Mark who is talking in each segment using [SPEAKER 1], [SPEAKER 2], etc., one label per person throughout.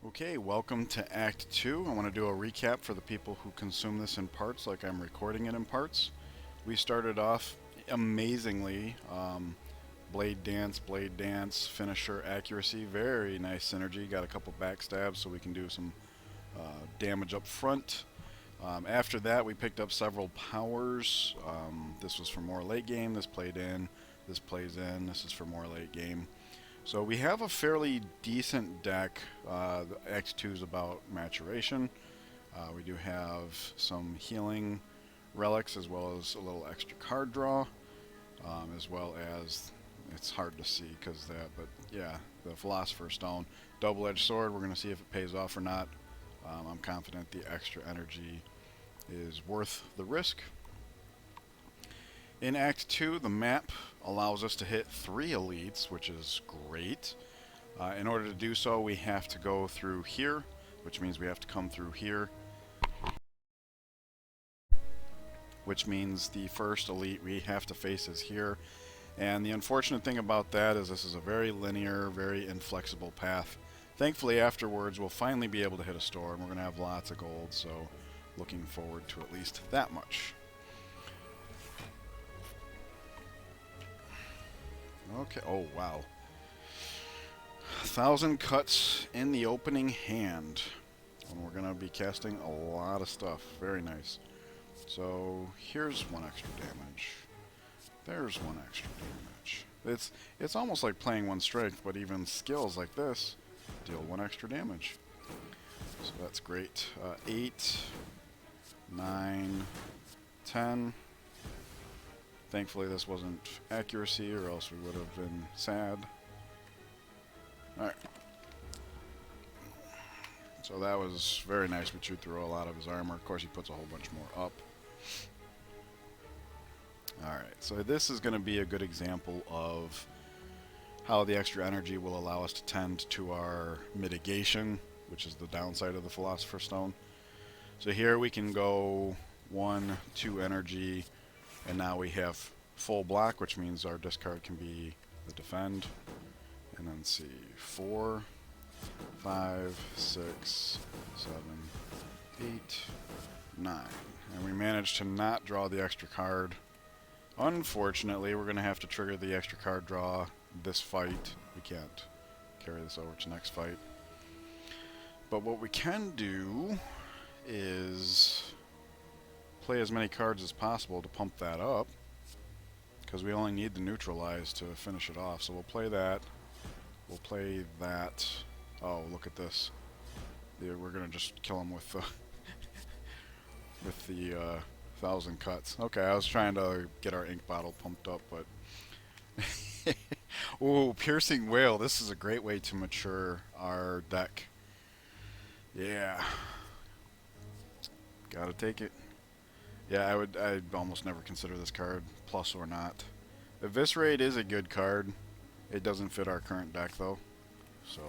[SPEAKER 1] Okay, welcome to Act 2. I want to do a recap for the people who consume this in parts like I'm recording it in parts. We started off amazingly. Blade dance, finisher accuracy, very nice synergy. Got a couple backstabs so we can do some damage up front. After that we picked up several powers. This was for more late game, this played in, this plays in, this is for more late game. So we have a fairly decent deck. Act 2 is about maturation. We do have some healing relics as well as a little extra card draw, as well as, it's hard to see because that, but yeah, the Philosopher's Stone. Double-edged sword, we're going to see if it pays off or not. I'm confident the extra energy is worth the risk. In Act 2, the map allows us to hit 3 elites, which is great. In order to do so, we have to go through here, which means we have to come through here, which means the first elite we have to face is here. And the unfortunate thing about that is this is a very linear, very inflexible path. Thankfully, afterwards, we'll finally be able to hit a store, and we're going to have lots of gold, so looking forward to at least that much. Okay, oh wow. 1,000 cuts in the opening hand. And we're going to be casting a lot of stuff. Very nice. So here's 1 extra damage. There's 1 extra damage. It's almost like playing 1 strength, but even skills like this deal 1 extra damage. So that's great. 8, 9, 10. Thankfully this wasn't accuracy, or else we would have been sad. Alright. So that was very nice. We chewed through a lot of his armor. Of course he puts a whole bunch more up. Alright, so this is going to be a good example of how the extra energy will allow us to tend to our mitigation, which is the downside of the Philosopher's Stone. So here we can go 1, 2 energy, and now we have full block, which means our discard can be the defend. And then see, 4, 5, 6, 7, 8, 9. And we managed to not draw the extra card. Unfortunately, we're going to have to trigger the extra card draw this fight. We can't carry this over to next fight. But what we can do is play as many cards as possible to pump that up, because we only need the neutralize to finish it off. So we'll play that. We'll play that. Oh, look at this. Yeah, we're gonna just kill him with the with the 1,000 cuts. Okay, I was trying to get our ink bottle pumped up, but ooh, Piercing Whale. This is a great way to mature our deck. Yeah, gotta take it. Yeah, I'd almost never consider this card, plus or not. Eviscerate is a good card. It doesn't fit our current deck, though. So,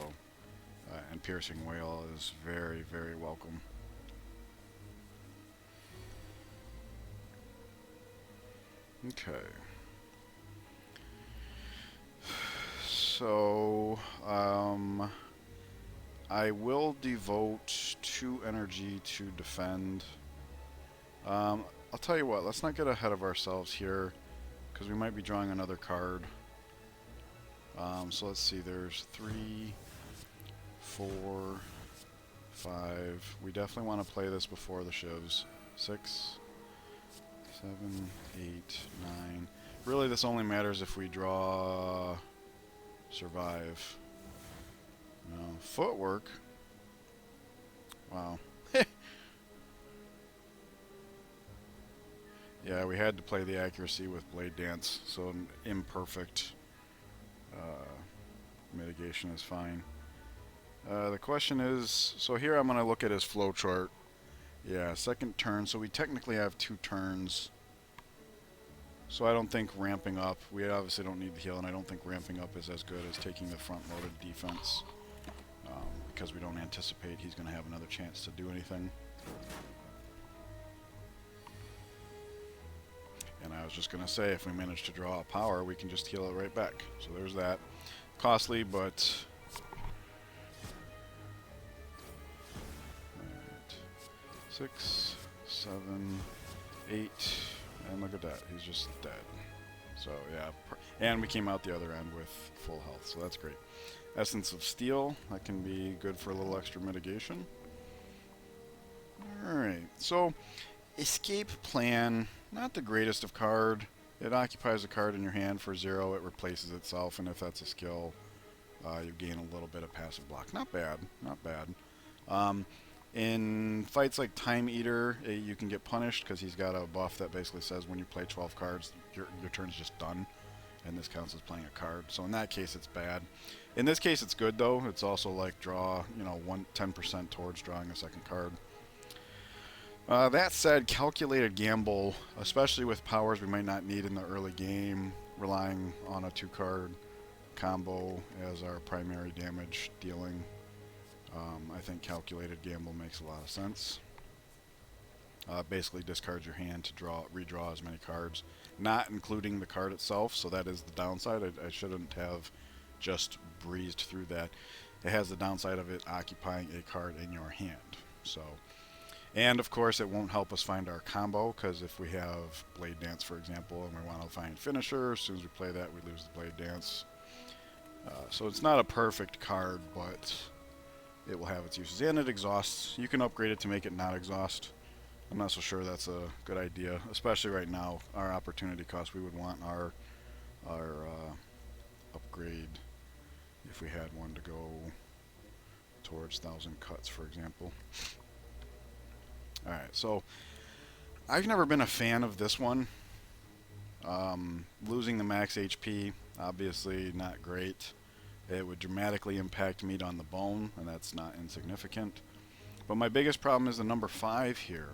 [SPEAKER 1] and Piercing Whale is very, very welcome. Okay. So, I will devote 2 energy to defend. I'll tell you what, let's not get ahead of ourselves here, because we might be drawing another card. So let's see, there's 3, 4, 5. We definitely want to play this before the shivs. 6, 7, 8, 9. Really, this only matters if we draw survive. No, footwork. Wow. Yeah, we had to play the accuracy with Blade Dance, so an imperfect mitigation is fine. The question is, so here I'm going to look at his flowchart. Yeah, second turn, so we technically have 2 turns. So I don't think ramping up, we obviously don't need the heal, and I don't think ramping up is as good as taking the front-loaded defense, because we don't anticipate he's going to have another chance to do anything. And I was just going to say, if we manage to draw a power, we can just heal it right back. So there's that. Costly, but 6, 7, 8, and look at that, he's just dead. So yeah, and we came out the other end with full health, so that's great. Essence of Steel, that can be good for a little extra mitigation. Alright, so Escape Plan, not the greatest of card. It occupies a card in your hand for 0, it replaces itself, and if that's a skill, you gain a little bit of passive block. Not bad, not bad. In fights like Time Eater, you can get punished because he's got a buff that basically says when you play 12 cards, your turn's just done, and this counts as playing a card. So in that case, it's bad. In this case, it's good though. It's also like draw, 10% towards drawing a second card. That said, Calculated Gamble, especially with powers we might not need in the early game, relying on a 2-card combo as our primary damage dealing, I think Calculated Gamble makes a lot of sense. Basically discards your hand to redraw as many cards, not including the card itself, so that is the downside. I shouldn't have just breezed through that. It has the downside of it occupying a card in your hand. So, and of course it won't help us find our combo, because if we have Blade Dance, for example, and we want to find Finisher, as soon as we play that we lose the Blade Dance. So it's not a perfect card, but it will have its uses. And it exhausts. You can upgrade it to make it not exhaust. I'm not so sure that's a good idea, especially right now. Our opportunity cost, we would want our upgrade, if we had one, to go towards 1,000 cuts, for example. Alright, so I've never been a fan of this one. Losing the max HP, obviously not great. It would dramatically impact meat on the bone, and that's not insignificant. But my biggest problem is the number 5 here.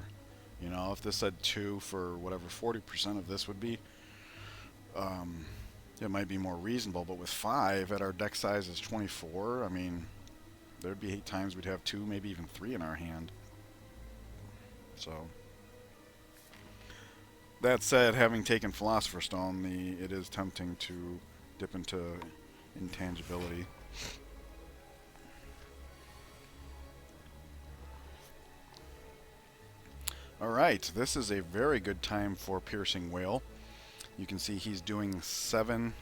[SPEAKER 1] If this said 2 for whatever 40% of this would be, it might be more reasonable. But with 5 at our deck size is 24, I mean, there'd be 8 times we'd have 2, maybe even 3 in our hand. So, that said, having taken Philosopher's Stone, it is tempting to dip into intangibility. Alright, this is a very good time for Piercing Whale. You can see he's doing 7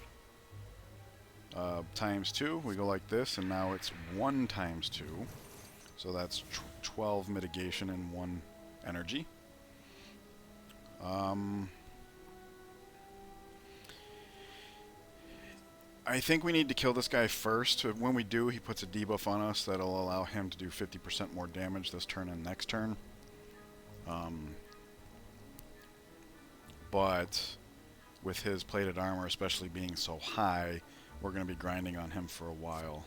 [SPEAKER 1] times 2. We go like this, and now it's 1 times 2. So that's 12 mitigation and 1 energy. I think we need to kill this guy first. When we do, he puts a debuff on us that'll allow him to do 50% more damage this turn and next turn. But with his plated armor especially being so high, we're going to be grinding on him for a while.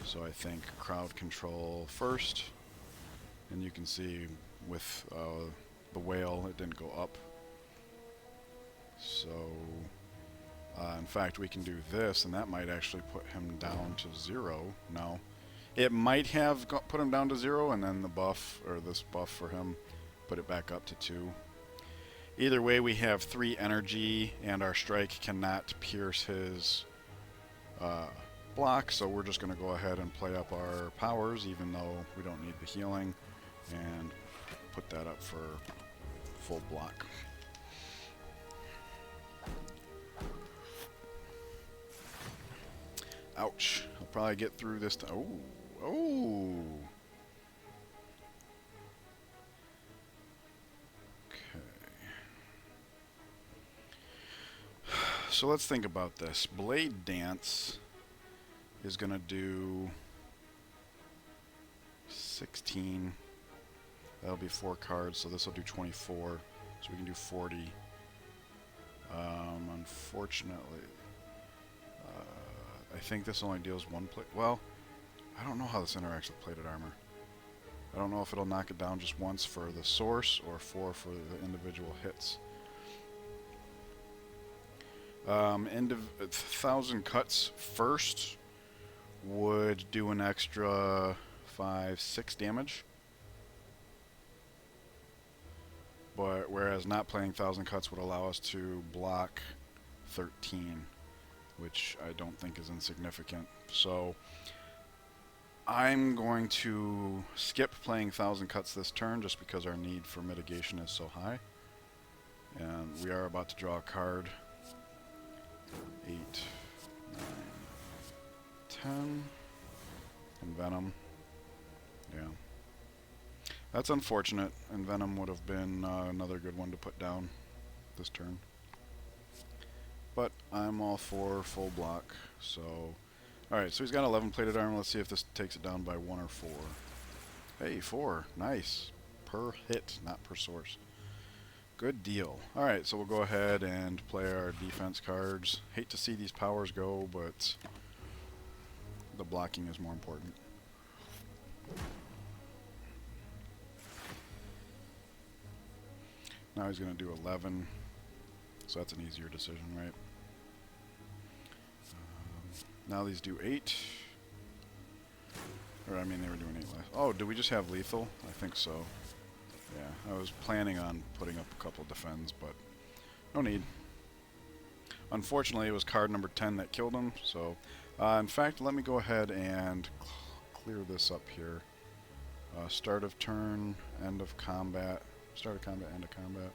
[SPEAKER 1] So I think crowd control first, and you can see with the whale it didn't go up. So in fact we can do this, and that might actually put him down to 0. No, it might have put him down to 0, and then the buff, or this buff for him, put it back up to 2. Either way, we have 3 energy, and our strike cannot pierce his block, so we're just going to go ahead and play up our powers, even though we don't need the healing, and put that up for full block. Ouch. I'll probably get through this. Oh. So let's think about this. Blade Dance is going to do 16. That'll be 4 cards, so this will do 24. So we can do 40. Unfortunately, I think this only deals 1 plate. Well, I don't know how this interacts with plated armor. I don't know if it'll knock it down just once for the source or 4 for the individual hits. 1,000 cuts first would do an extra 5-6 damage. But whereas not playing 1,000 cuts would allow us to block 13, which I don't think is insignificant. So I'm going to skip playing 1,000 cuts this turn just because our need for mitigation is so high. And we are about to draw a card. 8, 9, 10. Envenom. Yeah. That's unfortunate. Envenom would have been another good one to put down this turn. But I'm all for full block, so... Alright, so he's got 11 plated armor. Let's see if this takes it down by 1 or 4. Hey, 4. Nice. Per hit, not per source. Good deal. Alright, so we'll go ahead and play our defense cards. Hate to see these powers go, but the blocking is more important. Now he's going to do 11, so that's an easier decision, right? Now these do 8. Or, I mean, they were doing 8 last. Oh, did we just have lethal? I think so. Yeah, I was planning on putting up a couple defends, but no need. Unfortunately, it was card number 10 that killed him, so... in fact, let me go ahead and clear this up here. Start of turn, end of combat. Start of combat, end of combat.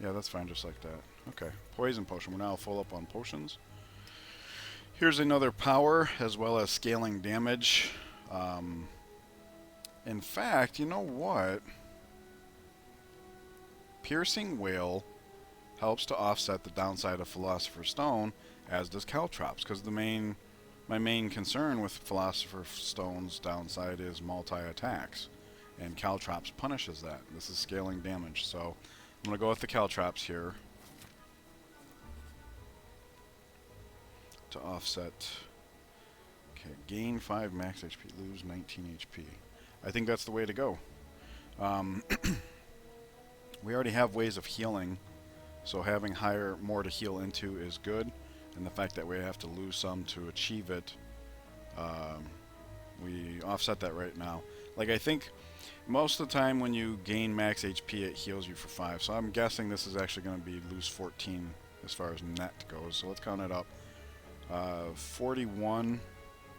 [SPEAKER 1] Yeah, that's fine, just like that. Okay, poison potion. We're now full up on potions. Here's another power, as well as scaling damage. In fact, you know what? Piercing Wail helps to offset the downside of Philosopher's Stone, as does Caltrops, because my main concern with Philosopher's Stone's downside is multi-attacks, and Caltrops punishes that. This is scaling damage, so I'm going to go with the Caltrops here to offset. Okay, gain 5 max HP, lose 19 HP. I think that's the way to go. We already have ways of healing, so having more to heal into is good, and the fact that we have to lose some to achieve it, we offset that right now. Like, I think most of the time when you gain max HP, it heals you for 5, so I'm guessing this is actually going to be lose 14 as far as net goes, so let's count it up. 41,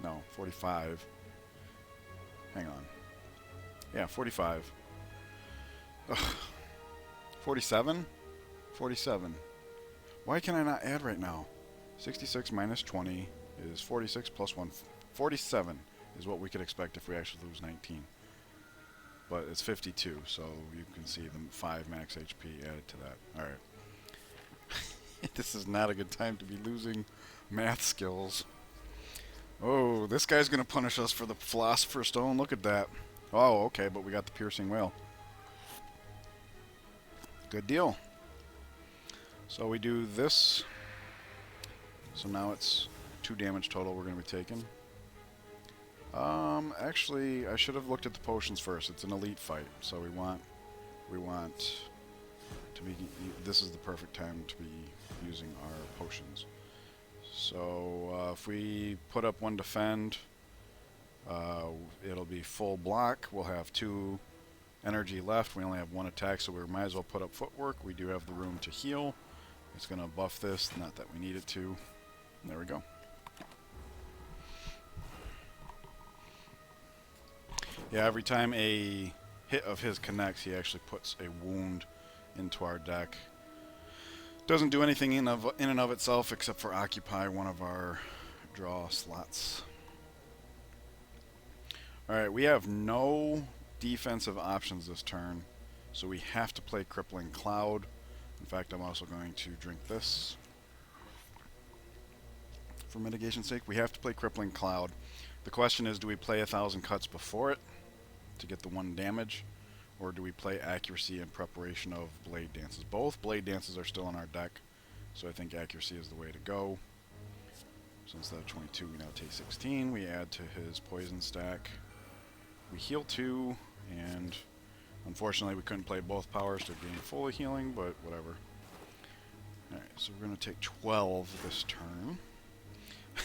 [SPEAKER 1] no, 45. Hang on. Yeah, 45. Ugh. 47? 47. Why can I not add right now? 66 minus 20 is 46 plus 1. 47 is what we could expect if we actually lose 19. But it's 52, so you can see the 5 max HP added to that. Alright. This is not a good time to be losing math skills. Oh, this guy's going to punish us for the Philosopher's Stone. Look at that. Oh, okay, but we got the Piercing Wail. Good deal. So we do this. So now it's 2 damage total we're going to be taking. Actually, I should have looked at the potions first. It's an elite fight, so we want to be. This is the perfect time to be using our potions. So if we put up 1 defend, it'll be full block. We'll have 2 energy left. We only have 1 attack, so we might as well put up footwork. We do have the room to heal. It's going to buff this, not that we need it to. There we go. Yeah, every time a hit of his connects, he actually puts a wound into our deck. Doesn't do anything in and of itself except for occupy one of our draw slots. Alright, we have no defensive options this turn, so we have to play Crippling Cloud. In fact, I'm also going to drink this for mitigation's sake. We have to play Crippling Cloud. The question is, do we play 1,000 cuts before it to get the 1 damage, or do we play Accuracy in preparation of Blade Dances? Both Blade Dances are still in our deck, so I think Accuracy is the way to go. So instead of 22, we now take 16. We add to his poison stack. We heal 2, and unfortunately we couldn't play both powers to gain full healing, but whatever. Alright, so we're going to take 12 this turn.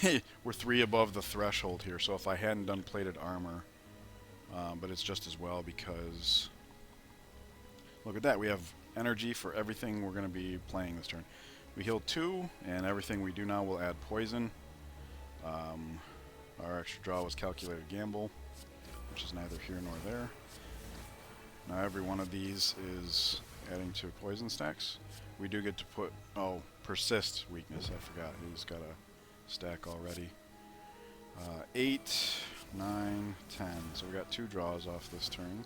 [SPEAKER 1] Hey, we're 3 above the threshold here, so if I hadn't done plated armor, but it's just as well because look at that, we have energy for everything we're going to be playing this turn. We heal 2, and everything we do now will add poison. Our extra draw was Calculated Gamble. which is neither here nor there. Now every one of these is adding to poison stacks. We do get to put, oh, persist weakness, I forgot. He's got a stack already. 8, 9, 10. So we got 2 draws off this turn.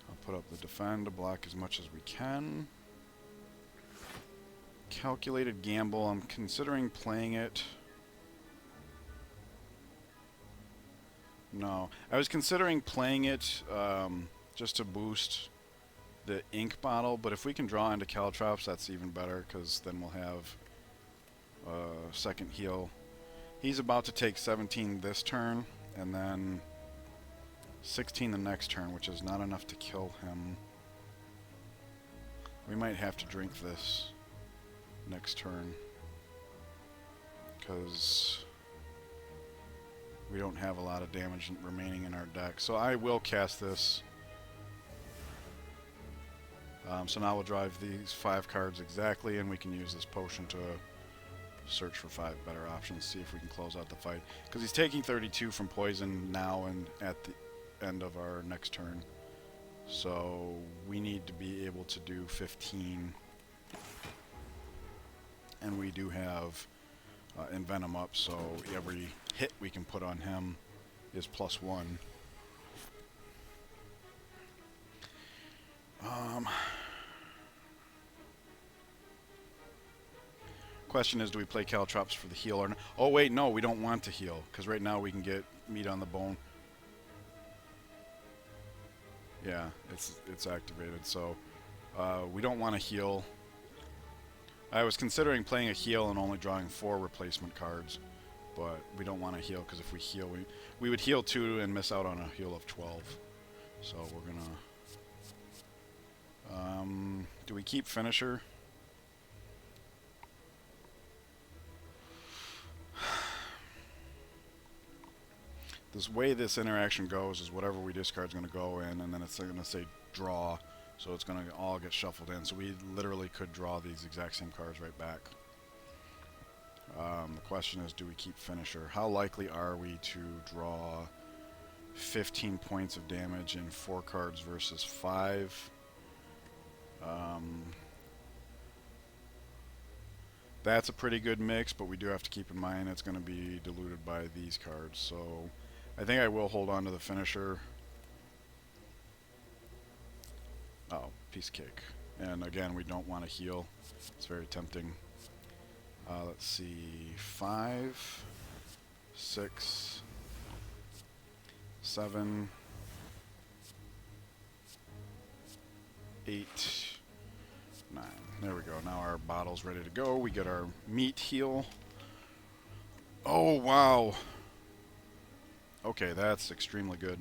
[SPEAKER 1] I'll put up the defend to block as much as we can. Calculated gamble, I'm considering playing it. No, I was considering playing it just to boost the ink bottle, but if we can draw into Caltrops, that's even better, because then we'll have second heal. He's about to take 17 this turn, and then 16 the next turn, which is not enough to kill him. We might have to drink this next turn, because we don't have a lot of damage remaining in our deck. So I will cast this. So now we'll drive these 5 cards exactly, and we can use this potion to search for 5 better options, see if we can close out the fight. Because he's taking 32 from poison now and at the end of our next turn. So we need to be able to do 15. And we do have Envenom up, so every hit we can put on him is +1. Question is, do we play Caltrops for the heal or not? Oh wait, no, we don't want to heal, because right now we can get meat on the bone. Yeah, it's activated, so we don't want to heal. I was considering playing a heal and only drawing 4 replacement cards, but we don't want to heal, because if we heal, we would heal 2 and miss out on a heal of 12. So we're gonna... do we keep Finisher? This way this interaction goes is whatever we discard is going to go in, and then it's going to say draw, so it's going to all get shuffled in. So we literally could draw these exact same cards right back. The question is, do we keep Finisher? How likely are we to draw 15 points of damage in 4 cards versus 5? That's a pretty good mix, but we do have to keep in mind it's going to be diluted by these cards. So I think I will hold on to the Finisher. Oh, piece of cake. And again, we don't want to heal. It's very tempting. Let's see, 5, 6, 7, 8, 9. There we go. Now our bottle's ready to go. We get our meat heal. Oh, wow. Okay, that's extremely good.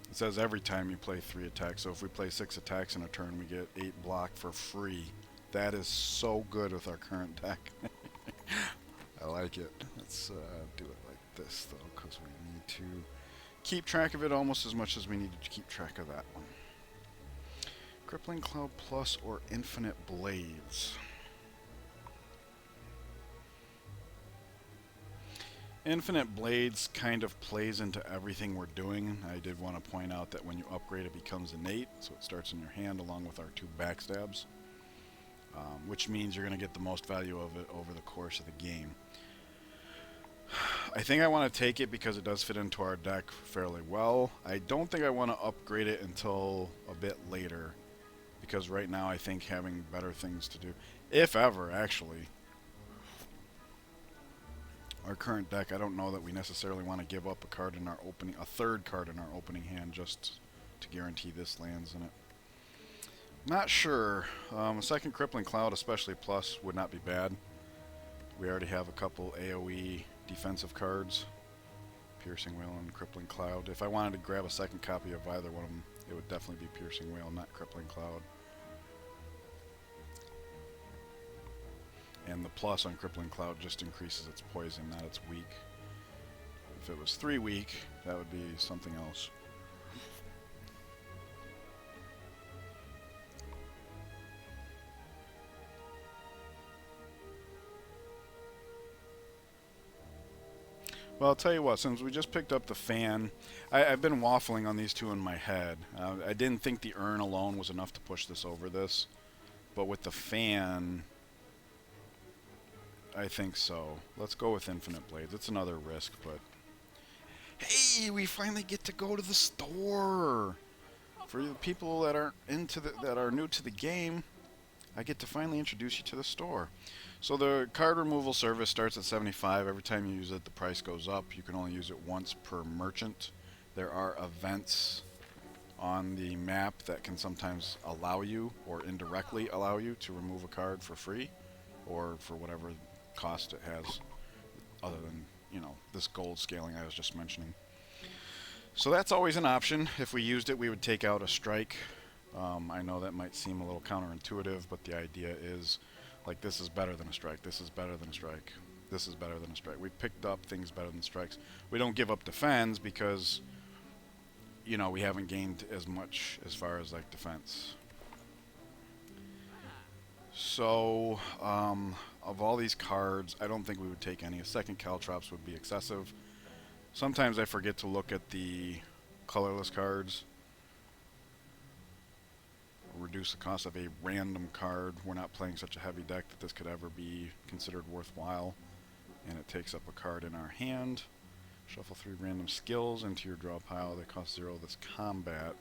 [SPEAKER 1] It says every time you play 3 attacks. So if we play 6 attacks in a turn, we get 8 block for free. That is so good with our current deck. I like it. Let's do it like this, though, because we need to keep track of it almost as much as we needed to keep track of that one. Crippling Cloud Plus or Infinite Blades? Infinite Blades kind of plays into everything we're doing. I did want to point out that when you upgrade, it becomes innate, so it starts in your hand along with our 2 backstabs, which means you're going to get the most value of it over the course of the game. I think I want to take it because it does fit into our deck fairly well. I don't think I want to upgrade it until a bit later, because right now I think having better things to do, if ever, actually. Our current deck, I don't know that we necessarily want to give up a card in our opening, a 3rd card in our opening hand just to guarantee this lands in it. Not sure. A 2nd Crippling Cloud, especially plus, would not be bad. We already have a couple AoE defensive cards, Piercing Wail and Crippling Cloud. If I wanted to grab a 2nd copy of either one of them, it would definitely be Piercing Wail, not Crippling Cloud. And the plus on Crippling Cloud just increases its poison, not its weak. If it was 3 weak, that would be something else. Well, I'll tell you what, since we just picked up the fan, I've been waffling on these two in my head. I didn't think the urn alone was enough to push this over this, but with the fan, I think so. Let's go with Infinite Blades. It's another risk, but... Hey, we finally get to go to the store! For the people that aren't that are new to the game, I get to finally introduce you to the store. So the card removal service starts at 75. Every time you use it, the price goes up. You can only use it once per merchant. There are events on the map that can sometimes allow you, or indirectly allow you, to remove a card for free, or for whatever cost it has, other than, you know, this gold scaling I was just mentioning. So that's always an option. If we used it, we would take out a strike. I know that might seem a little counterintuitive, but the idea is, like, this is better than a strike, this is better than a strike, this is better than a strike. We picked up things better than strikes. We don't give up defense because, you know, we haven't gained as much as far as, like, defense. So, of all these cards, I don't think we would take any. A second Caltrops would be excessive. Sometimes I forget to look at the colorless cards. Reduce the cost of a random card. We're not playing such a heavy deck that this could ever be considered worthwhile. And it takes up a card in our hand. Shuffle 3 random skills into your draw pile. They cost 0 this combat.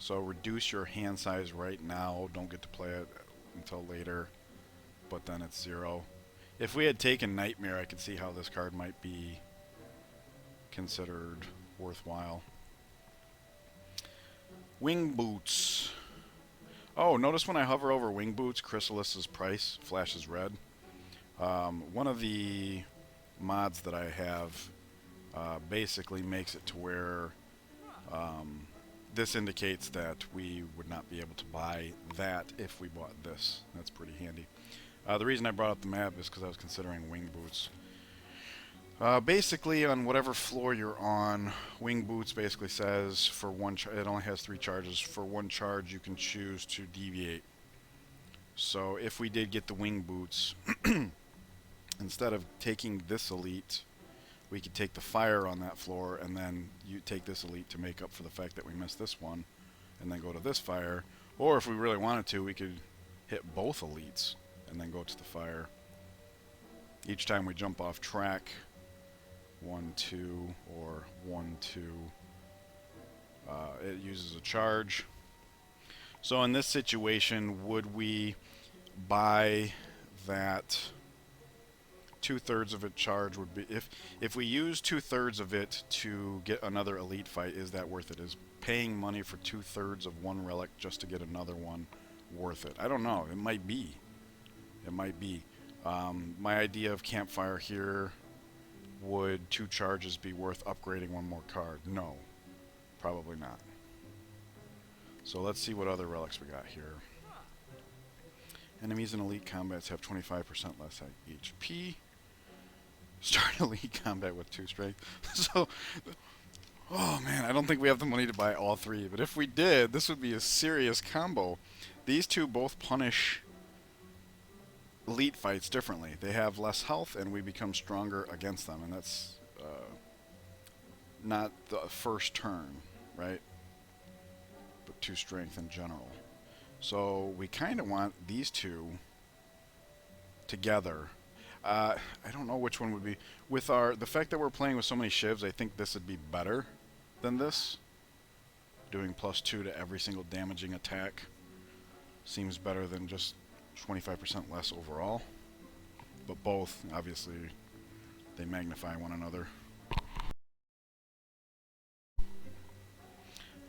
[SPEAKER 1] So reduce your hand size right now. Don't get to play it until later. But then it's 0. If we had taken Nightmare, I could see how this card might be considered worthwhile. Wing Boots. Oh, notice when I hover over Wing Boots, Chrysalis's price flashes red. One of the mods that I have basically makes it to where this indicates that we would not be able to buy that if we bought this. That's pretty handy. The reason I brought up the map is because I was considering Wing Boots. Basically, on whatever floor you're on, Wing Boots basically says for one it only has 3 charges. For 1 charge, you can choose to deviate. So if we did get the Wing Boots, instead of taking this elite, we could take the fire on that floor, and then you take this elite to make up for the fact that we missed this one, and then go to this fire. Or if we really wanted to, we could hit both elites and then go to the fire. Each time we jump off track, 1, 2, or 1, 2, it uses a charge. So in this situation, would we buy that 2/3 of it charge? Would be if we use 2/3 of it to get another elite fight, is that worth it? Is paying money for 2/3 of one relic just to get another one worth it? I don't know. It might be. It might be. My idea of campfire here, would 2 charges be worth upgrading 1 more card? No, probably not. So let's see what other relics we got here. Enemies in elite combats have 25% less HP. Start elite combat with 2 strength. So, oh man, I don't think we have the money to buy all 3, but if we did, this would be a serious combo. These two both punish elite fights differently. They have less health, and we become stronger against them, and that's not the first turn, right? But 2 strength in general. So we kind of want these two together. I don't know which one would be. With the fact that we're playing with so many shivs, I think this would be better than this. Doing +2 to every single damaging attack seems better than just 25% less overall, but both, obviously, they magnify one another.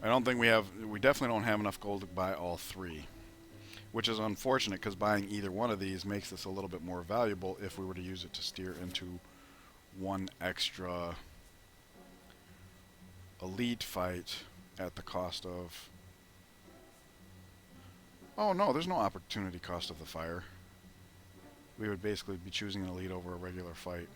[SPEAKER 1] I don't think we definitely don't have enough gold to buy all 3, which is unfortunate because buying either one of these makes this a little bit more valuable if we were to use it to steer into 1 extra elite fight at the cost of... Oh no, there's no opportunity cost of the fire. We would basically be choosing an elite over a regular fight.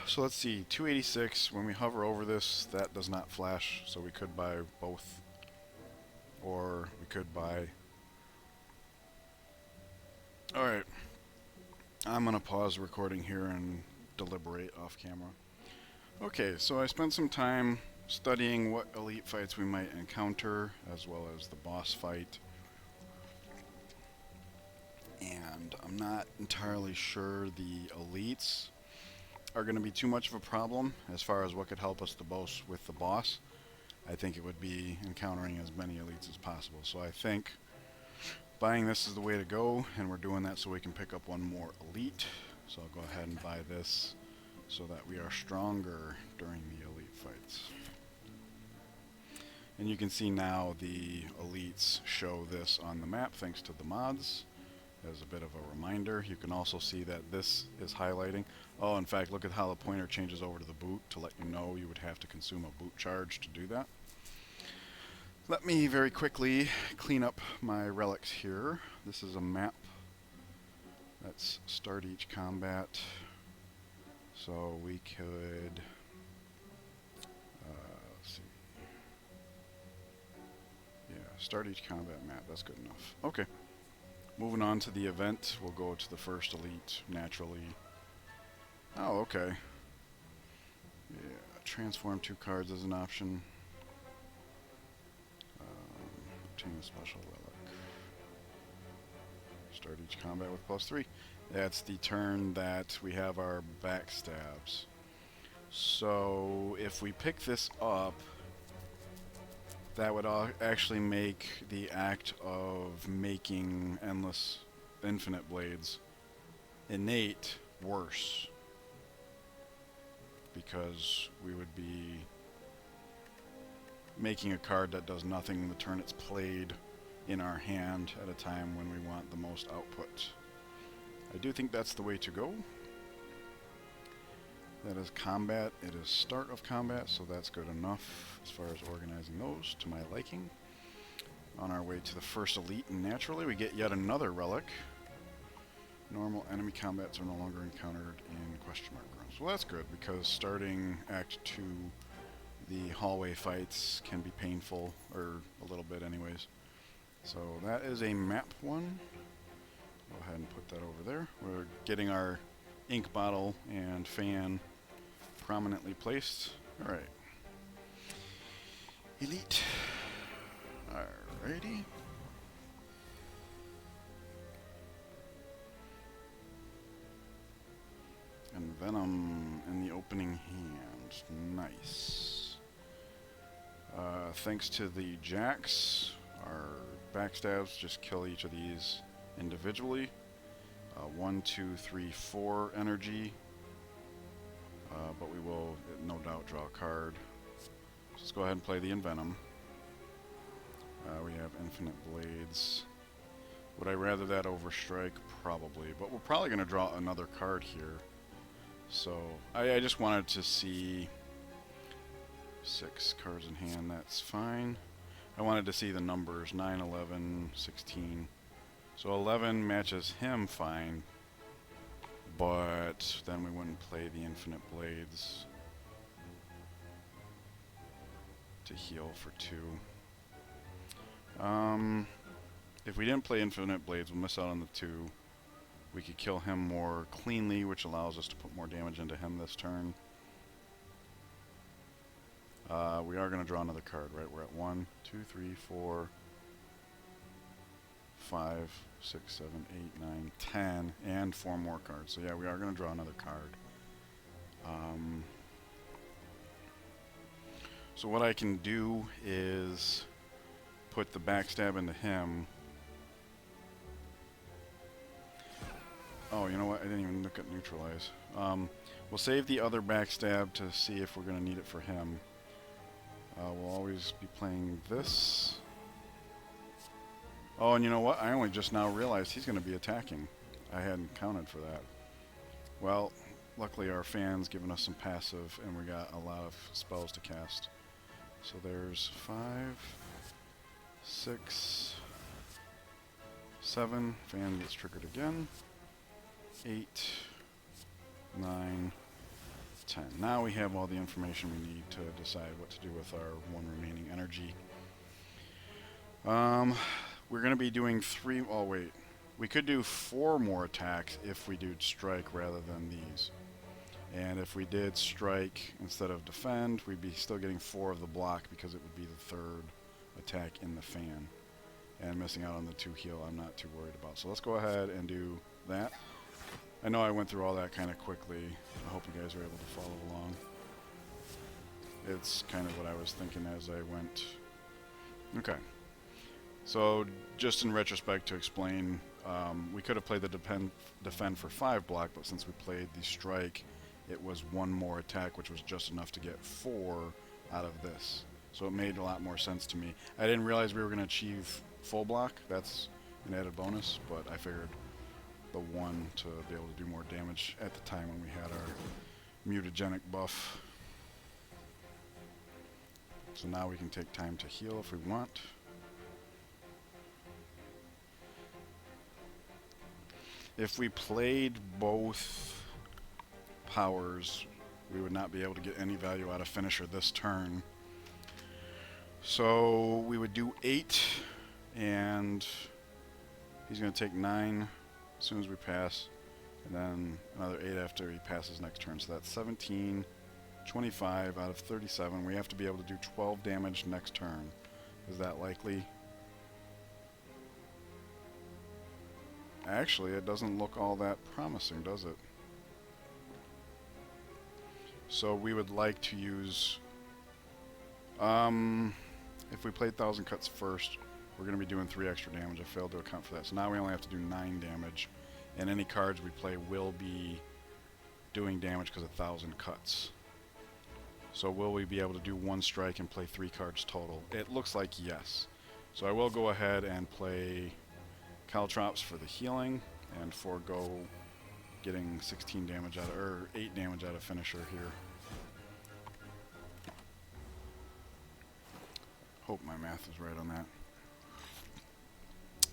[SPEAKER 1] So let's see, 286, when we hover over this, that does not flash, so we could buy both. Or we could buy Alright, I'm going to pause the recording here and deliberate off camera. Okay, so I spent some time studying what elite fights we might encounter, as well as the boss fight. And I'm not entirely sure the elites are going to be too much of a problem as far as what could help us the most with the boss. I think it would be encountering as many elites as possible. So I think buying this is the way to go, and we're doing that so we can pick up one more elite. So I'll go ahead and buy this so that we are stronger during the elite fights. And you can see now the elites show this on the map thanks to the mods as a bit of a reminder. You can also see that this is highlighting. Oh, in fact, look at how the pointer changes over to the boot to let you know you would have to consume a boot charge to do that. Let me very quickly clean up my relics here. This is a map. Let's start each combat. So we could, let's see. Yeah, start each combat map. That's good enough. Okay. Moving on to the event, we'll go to the first elite naturally. Oh, okay. Yeah, transform 2 cards as an option. Obtain a special relic. Start each combat with +3. That's the turn that we have our backstabs. So if we pick this up, that would actually make the act of making endless infinite blades innate worse, because we would be making a card that does nothing the turn it's played in our hand at a time when we want the most output. I do think that's the way to go. That is combat. It is start of combat, so that's good enough as far as organizing those to my liking. On our way to the first elite, and naturally we get yet another relic. Normal enemy combats are no longer encountered in question mark rounds. Well, that's good, because starting Act 2, the hallway fights can be painful, or a little bit anyways. So that is a map one. Go ahead and put that over there. We're getting our ink bottle and fan prominently placed. Alright. Elite. Alrighty. And Venom in the opening hand. Nice. Thanks to the jacks, our backstabs just kill each of these individually. 1, 2, 3, 4 energy. But we will no doubt draw a card. So let's go ahead and play the Envenom. We have infinite blades. Would I rather that over strike? Probably. But we're probably going to draw another card here. So I just wanted to see 6 cards in hand. That's fine. I wanted to see the numbers 9, 11, 16. So 11 matches him fine, but then we wouldn't play the infinite blades to heal for 2. If we didn't play infinite blades, we'll miss out on the 2. We could kill him more cleanly, which allows us to put more damage into him this turn. We are going to draw another card, right? We're at 1, 2, 3, 4, 5, 6, 7, 8, 9, 10, and 4 more cards. So yeah, we are going to draw another card. So what I can do is put the backstab into him. Oh, you know what? I didn't even look at neutralize. We'll save the other backstab to see if we're going to need it for him. We'll always be playing this. Oh, and you know what? I only just now realized he's going to be attacking. I hadn't counted for that. Well, luckily our fan's given us some passive, and we got a lot of spells to cast. So there's 5, 6, 7. Fan gets triggered again. 8, 9, 10. Now we have all the information we need to decide what to do with our 1 remaining energy. We're going to be doing 3... Oh, wait. We could do 4 more attacks if we do strike rather than these. And if we did strike instead of defend, we'd be still getting 4 of the block because it would be the 3rd attack in the fan. And missing out on the 2 heal I'm not too worried about. So let's go ahead and do that. I know I went through all that kind of quickly. I hope you guys were able to follow along. It's kind of what I was thinking as I went. Okay. So just in retrospect to explain, we could have played the defend for 5 block, but since we played the strike, it was 1 more attack, which was just enough to get 4 out of this. So it made a lot more sense to me. I didn't realize we were going to achieve full block. That's an added bonus, but I figured the 1 to be able to do more damage at the time when we had our mutagenic buff. So now we can take time to heal if we want. If we played both powers, we would not be able to get any value out of finisher this turn. So we would do 8, and he's going to take 9 as soon as we pass, and then another 8 after he passes next turn. So that's 17, 25 out of 37. We have to be able to do 12 damage next turn. Is that likely? Actually, it doesn't look all that promising, does it? So we would like to use... if we played 1000 cuts first, we're going to be doing 3 extra damage. I failed to account for that. So now we only have to do 9 damage. And any cards we play will be doing damage because of 1000 cuts. So will we be able to do 1 strike and play 3 cards total? It looks like yes. So I will go ahead and play Caltrops for the healing and forego getting 16 damage out of, or 8 damage out of finisher here. Hope my math is right on that.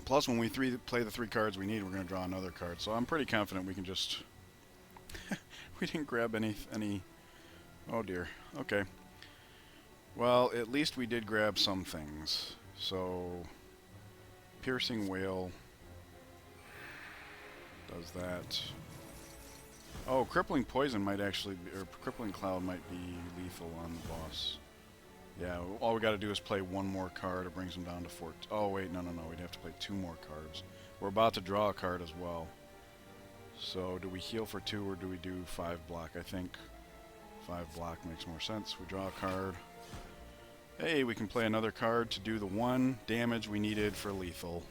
[SPEAKER 1] Plus, when we play the 3 cards we need, we're going to draw another card. So I'm pretty confident we can just... we didn't grab any... Oh dear. Okay. Well, at least we did grab some things. So... Piercing Whale does that. Oh, Crippling Poison might actually be, or Crippling Cloud might be lethal on the boss. Yeah, all we got to do is play 1 more card. It brings him down to 4. Oh wait, no. We'd have to play 2 more cards. We're about to draw a card as well. So do we heal for 2 or do we do 5 block? I think 5 block makes more sense. We draw a card. Hey, we can play another card to do the 1 damage we needed for lethal.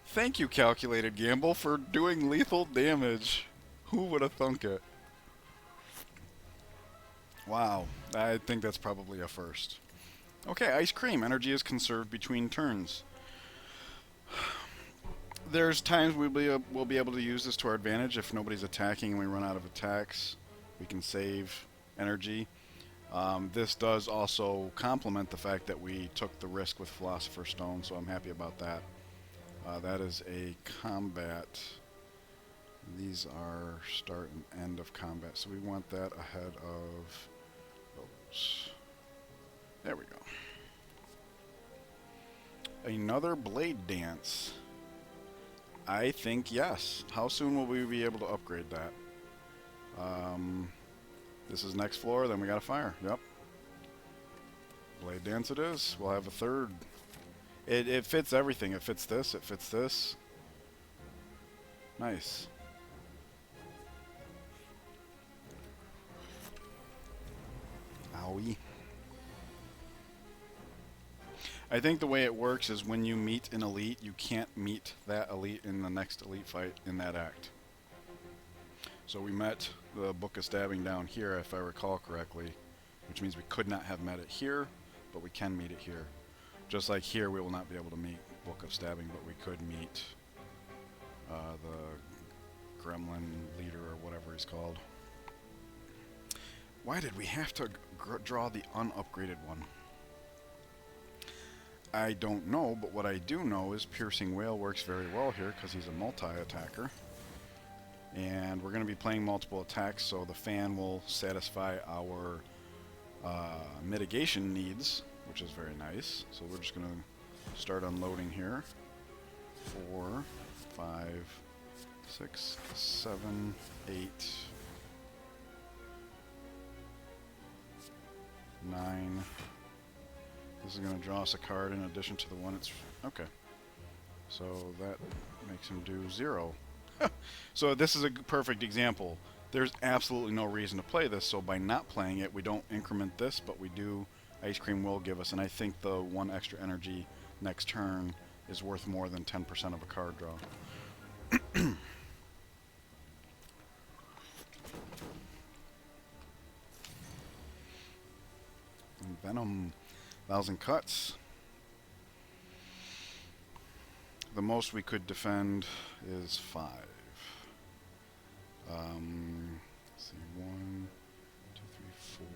[SPEAKER 1] Thank you, Calculated Gamble, for doing lethal damage. Who would have thunk it? Wow, I think that's probably a first. Okay, Ice Cream. Energy is conserved between turns. There's times we'll be able to use this to our advantage. If nobody's attacking and we run out of attacks, we can save energy. This does also complement the fact that we took the risk with Philosopher's Stone, so I'm happy about that. That is a combat. These are start and end of combat, so we want that ahead of those. There we go. Another Blade Dance. I think yes. How soon will we be able to upgrade that? This is next floor, then we got a fire. Yep. Blade Dance it is. We'll have a 3rd. It fits everything. It fits this. It fits this. Nice. Owie. I think the way it works is when you meet an elite, you can't meet that elite in the next elite fight in that act. So we met the Book of Stabbing down here, if I recall correctly, which means we could not have met it here, but we can meet it here. Just like here, we will not be able to meet Book of Stabbing, but we could meet the Gremlin leader or whatever he's called. Why did we have to draw the unupgraded one? I don't know, but what I do know is Piercing Whale works very well here because he's a multi-attacker. And we're going to be playing multiple attacks, so the fan will satisfy our mitigation needs, which is very nice. So we're just going to start unloading here. 4, 5, 6, 7, 8, 9. This is going to draw us a card in addition to the one it's... Okay. So that makes him do 0. So this is a perfect example. There's absolutely no reason to play this, so by not playing it, we don't increment this, but we do... Ice Cream will give us, and I think the 1 extra energy next turn is worth more than 10% of a card draw. Venom, 1,000 cuts. The most we could defend is 5. Let's see, 1, 2, 3,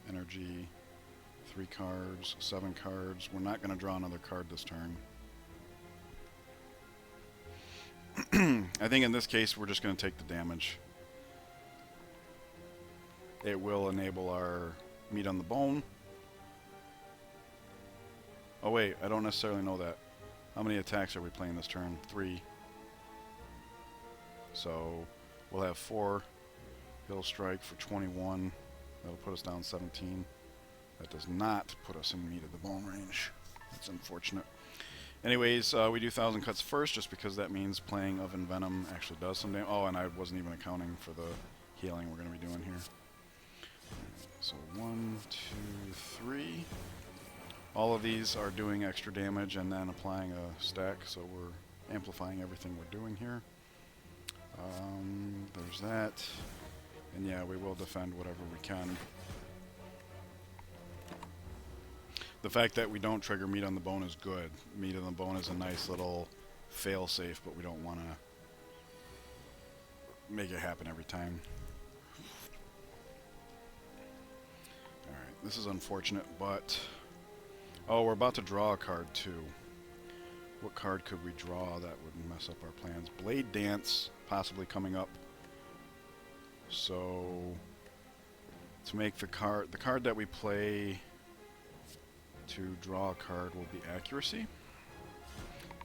[SPEAKER 1] 4 energy, 3 cards, 7 cards. We're not going to draw another card this turn. I think in this case we're just going to take the damage. It will enable our meat on the bone. Oh wait, I don't necessarily know that. How many attacks are we playing this turn? 3. So we'll have 4. He'll strike for 21. That'll put us down 17. That does not put us in meat of the bone range. That's unfortunate. Anyways, we do 1,000 cuts first, just because that means playing of Envenom actually does some damage. Oh, and I wasn't even accounting for the healing we're going to be doing here. So 1, 2, 3. All of these are doing extra damage and then applying a stack, so we're amplifying everything we're doing here. There's that. And yeah, we will defend whatever we can. The fact that we don't trigger meat on the bone is good. Meat on the bone is a nice little fail-safe, but we don't want to make it happen every time. Alright, this is unfortunate, but... Oh, we're about to draw a card, too. What card could we draw that would mess up our plans? Blade Dance, possibly coming up. So, to make the card that we play to draw a card will be Accuracy.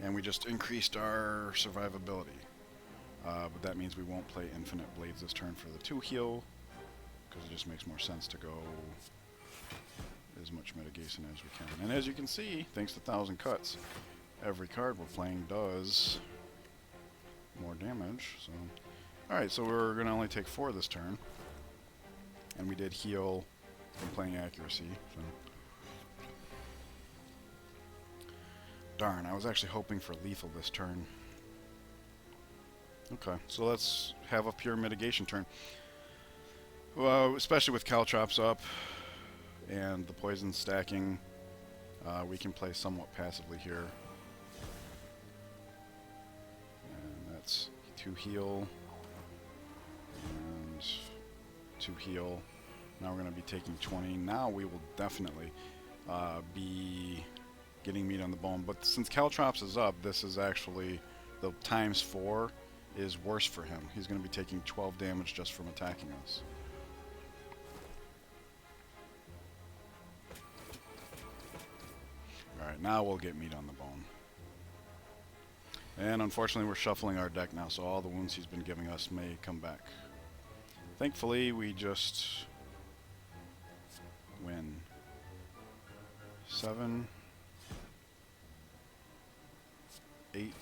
[SPEAKER 1] And we just increased our survivability. But that means we won't play Infinite Blades this turn for the 2 heal, because it just makes more sense to go as much mitigation as we can. And as you can see, thanks to 1,000 cuts, every card we're playing does more damage. So, alright, so we're going to only take 4 this turn. And we did heal from playing Accuracy. So. Darn, I was actually hoping for lethal this turn. Okay, so let's have a pure mitigation turn. Well, especially with Caltrops up and the poison stacking, we can play somewhat passively here. And that's 2 heal and 2 heal. Now we're going to be taking 20. Now we will definitely be getting meat on the bone. But since Caltrops is up, this is actually the ×4 is worse for him. He's going to be taking 12 damage just from attacking us. Alright, now we'll get meat on the bone. And unfortunately we're shuffling our deck now, so all the wounds he's been giving us may come back. Thankfully we just win. 7, 8,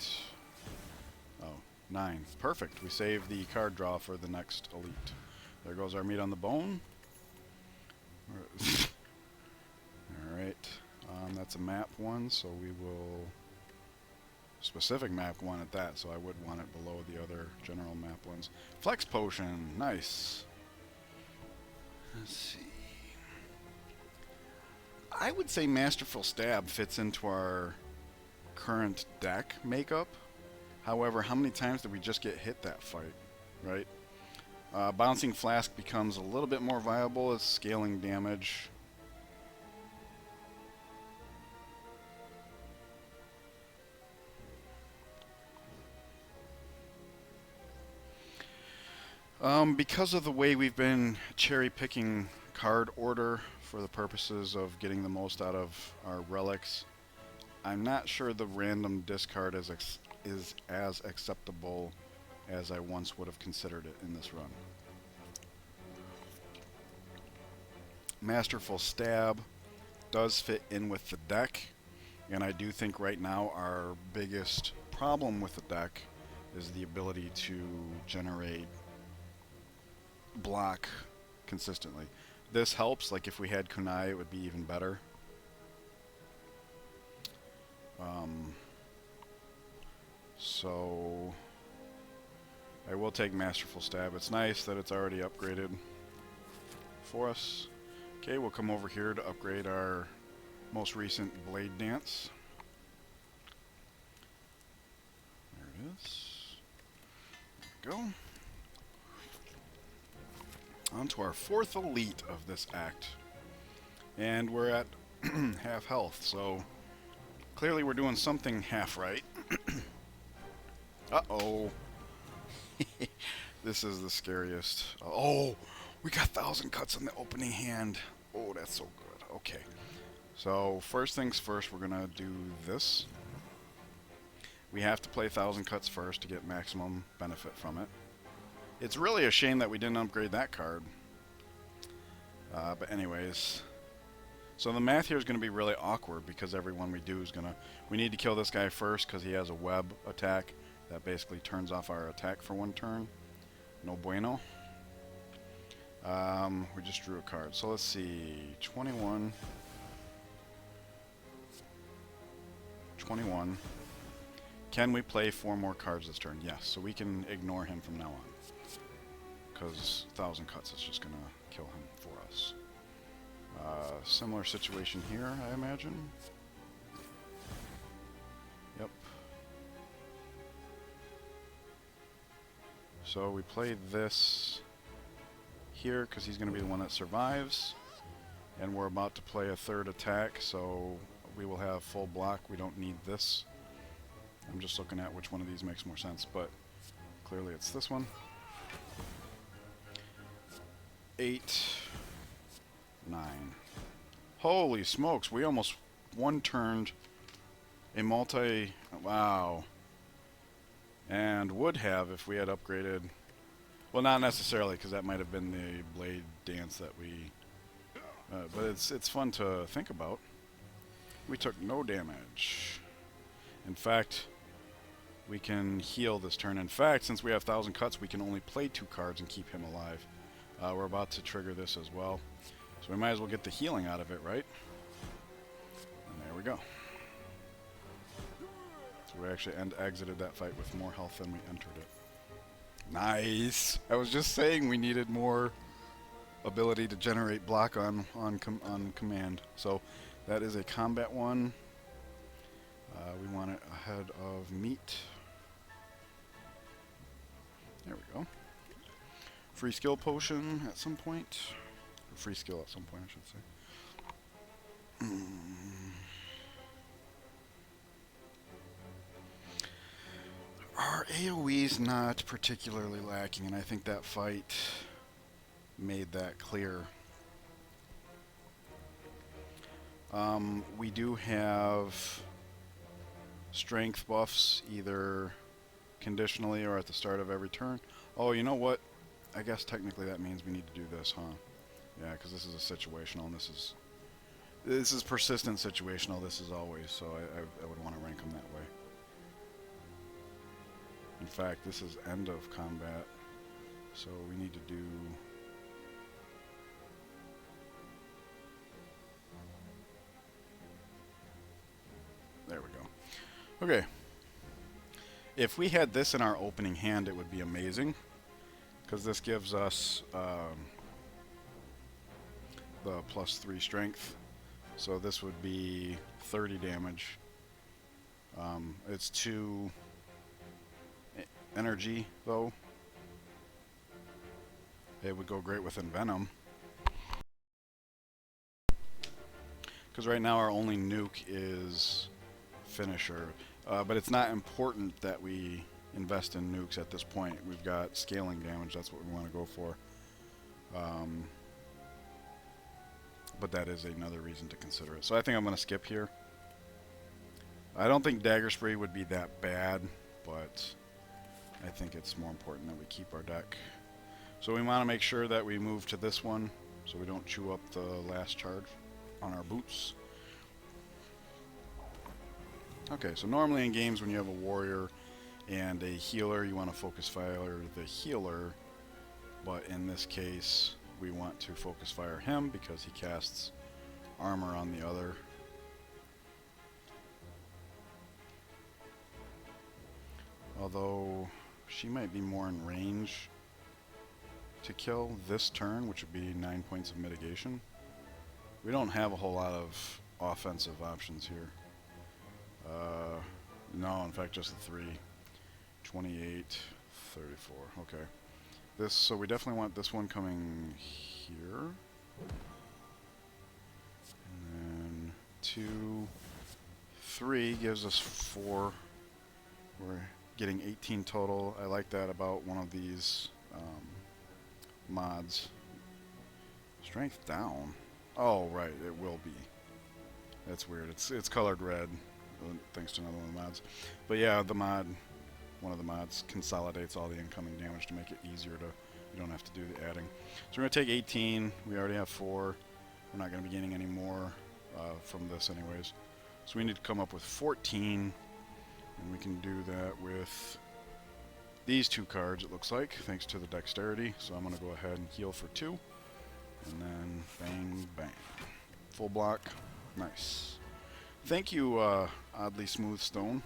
[SPEAKER 1] 9. Perfect. We save the card draw for the next elite. There goes our meat on the bone. Alright. That's a map one, so we will... Specific map one at that, so I would want it below the other general map ones. Flex Potion. Nice. Let's see. I would say Masterful Stab fits into our current deck makeup. However, how many times did we just get hit that fight, right? Bouncing Flask becomes a little bit more viable as scaling damage. Because of the way we've been cherry-picking card order for the purposes of getting the most out of our relics, I'm not sure the random discard is is as acceptable as I once would have considered it in this run. Masterful Stab does fit in with the deck, and I do think right now our biggest problem with the deck is the ability to generate block consistently. This helps, like if we had Kunai it would be even better. So I will take Masterful Stab. It's nice that it's already upgraded for us. Okay, we'll come over here to upgrade our most recent Blade Dance. There it is. There we go. On to our fourth elite of this act. And we're at half health, so clearly we're doing something half right. Uh-oh. This is the scariest. Oh, we got 1,000 cuts on the opening hand. Oh, that's so good. Okay. So, first things first, we're going to do this. We have to play 1,000 cuts first to get maximum benefit from it. It's really a shame that we didn't upgrade that card. But anyways. So the math here is going to be really awkward because every one we do is going to... We need to kill this guy first because he has a web attack that basically turns off our attack for one turn. No bueno. We just drew a card. So let's see. 21. 21. Can we play 4 more cards this turn? Yes. So we can ignore him from now on. Because 1,000 cuts is just going to kill him for us. Similar situation here, I imagine. Yep. So we play this here because he's going to be the one that survives. And we're about to play a third attack, so we will have full block. We don't need this. I'm just looking at which one of these makes more sense, but clearly it's this one. 8, 9. Holy smokes, we almost one-turned a multi... Wow. And would have if we had upgraded... Well, not necessarily, because that might have been the Blade Dance that we... but it's fun to think about. We took no damage. In fact, we can heal this turn. In fact, since we have 1,000 cuts, we can only play 2 cards and keep him alive. We're about to trigger this as well. So we might as well get the healing out of it, right? And there we go. So we actually exited that fight with more health than we entered it. Nice! I was just saying we needed more ability to generate block on command. So that is a combat one. We want it ahead of meat. There we go. Free skill potion at some point. Or free skill at some point, I should say. Our AoE's not particularly lacking, and I think that fight made that clear. We do have strength buffs either conditionally or at the start of every turn. Oh, you know what? I guess technically that means we need to do this, huh? Yeah, because this is a situational, and this is persistent situational. This is always, so I would want to rank them that way. In fact, this is end of combat, so we need to do... There we go. Okay. If we had this in our opening hand, it would be amazing, because this gives us the +3 strength. So this would be 30 damage. It's 2 energy, though. It would go great with Envenom. Because right now our only nuke is Finisher. But it's not important that we invest in nukes at this point. We've got scaling damage, that's what we want to go for. But that is another reason to consider it. So I think I'm going to skip here. I don't think Dagger Spree would be that bad, but I think it's more important that we keep our deck. So we want to make sure that we move to this one so we don't chew up the last charge on our boots. Okay, so normally in games when you have a warrior and a healer, you want to focus fire the healer, but in this case we want to focus fire him because he casts armor on the other. Although she might be more in range to kill this turn, which would be 9 points of mitigation. We don't have a whole lot of offensive options here. No, in fact, just the 3. 28, 34. Okay. This, so we definitely want this one coming here. And then 2, 3 gives us 4. We're getting 18 total. I like that about one of these mods. Strength down. Oh, right, it will be. That's weird. It's colored red, thanks to another one of the mods. But yeah, the mod, one of the mods, consolidates all the incoming damage to make it easier to. You don't have to do the adding. So we're gonna take 18. We already have 4. We're not gonna be gaining any more from this, anyways. So we need to come up with 14, and we can do that with these 2 cards, it looks like, thanks to the dexterity. So I'm going to go ahead and heal for 2. And then bang, bang. Full block. Nice. Thank you, Oddly Smooth Stone,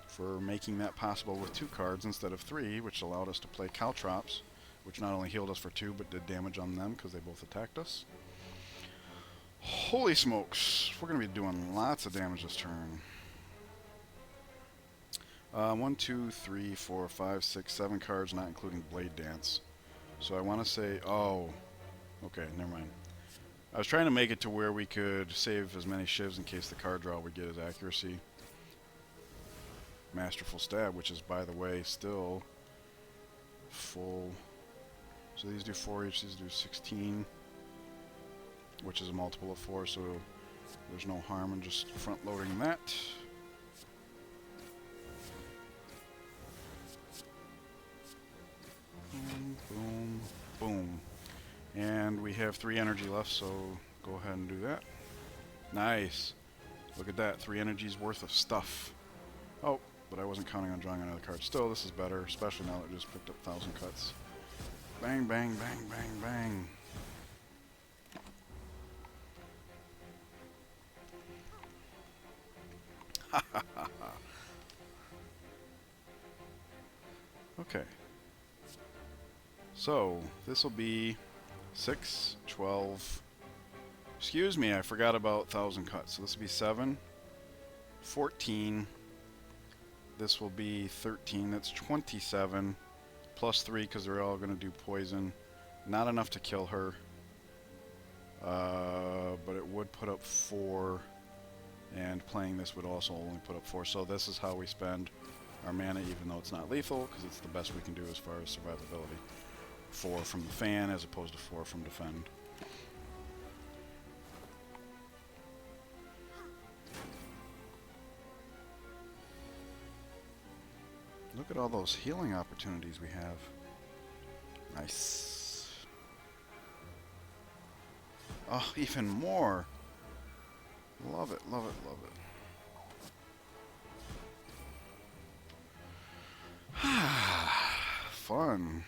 [SPEAKER 1] for making that possible with 2 cards instead of 3, which allowed us to play Caltrops, which not only healed us for 2, but did damage on them because they both attacked us. Holy smokes. We're going to be doing lots of damage this turn. 1, 2, 3, 4, 5, 6, 7 cards, not including Blade Dance. So I want to say, oh, okay, never mind. I was trying to make it to where we could save as many shivs in case the card draw would get his accuracy. Masterful Stab, which is, by the way, still full. So these do 4 each, these do 16, which is a multiple of 4, so there's no harm in just front loading that. Boom, boom, boom. And we have 3 energy left, so go ahead and do that. Nice. Look at that, 3 energies worth of stuff. Oh, but I wasn't counting on drawing another card. Still, this is better, especially now that I just picked up 1,000 cuts. Bang, bang, bang, bang, bang. Ha ha ha ha. Okay. So, this will be 6, 12. Excuse me, I forgot about 1,000 cuts. So this will be 7, 14. This will be 13. That's 27. Plus 3 because they're all going to do poison. Not enough to kill her. But it would put up 4. And playing this would also only put up 4. So this is how we spend our mana, even though it's not lethal, because it's the best we can do as far as survivability. 4 from the fan as opposed to 4 from defend. Look at all those healing opportunities we have. Nice. Oh, even more. Love it, love it, love it. Fun.